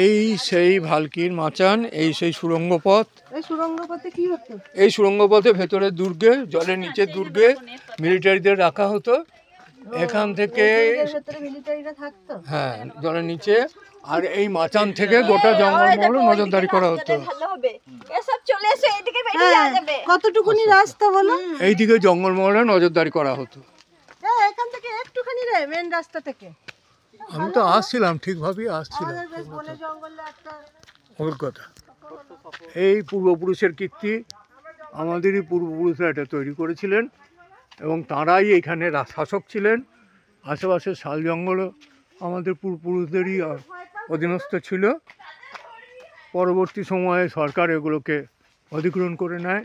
এই সেই ভালকির মাচান, এই সেই সুড়ঙ্গ পথ। এই সুড়ঙ্গ পথে ভেতরে দুর্গে, জলের নিচে দুর্গে মিলিটারিদের রাখা হতো। এখান থেকে হ্যাঁ জলের নিচে, আর এই মাচান থেকে গোটা জঙ্গলমহল নজরদারি করা হতো। কতটুকুনি রাস্তা বলো? এইদিকে জঙ্গলমহলে নজরদারি করা হতো। এখান থেকে একটুখানি রে, মেন রাস্তা থেকে। আমি তো আসছিলাম, ঠিকভাবেই আসছিলাম। কলকাতা এই পূর্বপুরুষের কীর্তি, আমাদেরই পূর্বপুরুষরা এটা তৈরি করেছিলেন এবং তাঁরাই এখানে শাসক ছিলেন। আশেপাশের শাল জঙ্গলও আমাদের পূর্বপুরুষদেরই অধীনস্থ ছিল। পরবর্তী সময়ে সরকার এগুলোকে অধিগ্রহণ করে নেয়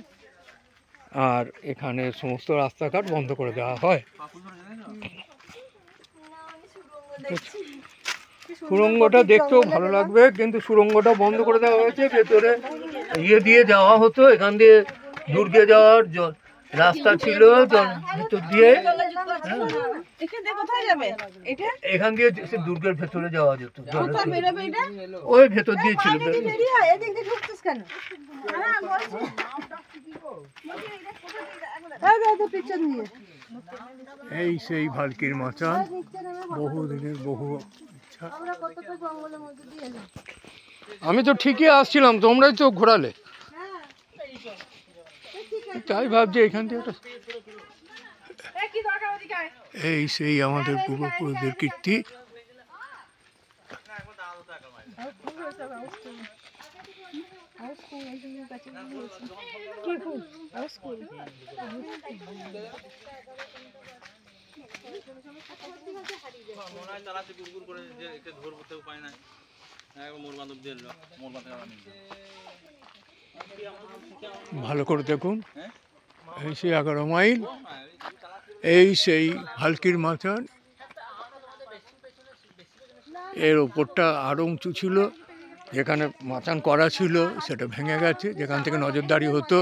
আর এখানে সমস্ত রাস্তাঘাট বন্ধ করে দেওয়া হয়। সুড়ঙ্গটা দেখতেও ভালো লাগবে, কিন্তু সুড়ঙ্গটা বন্ধ করে দেওয়া হয়েছে। ভেতরে ইয়ে দিয়ে যাওয়া হতো, এখান দিয়ে দুর্গে যাওয়ার রাস্তা ছিল ভেতর দিয়ে। এখান দিয়ে দুর্গের ভেতরে যাওয়া যেত, ওই ভেতর দিয়ে ছিল। এই সেই ভালকির মাচান, বহুদিনের বহু ইচ্ছা। আমি তো ঠিকই আসছিলাম, তোমরাই তো ঘোরালে, তাই ভাবছি এখান থেকে। এই সেই আমাদের পূর্বপুরুষদের কীর্তি। ভালো করে দেখুন, এই সেই 11 মাইল, এই সেই ভালকির মাচান। এর ওপরটা আরও উঁচু ছিল, যেখানে মাচান করা ছিল সেটা ভেঙে গেছে। যেখান থেকে নজরদারি হতো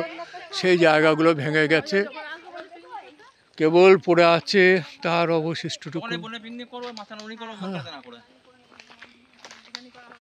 সেই জায়গাগুলো ভেঙে গেছে, কেবল পড়ে আছে তার অবশিষ্টটুকু।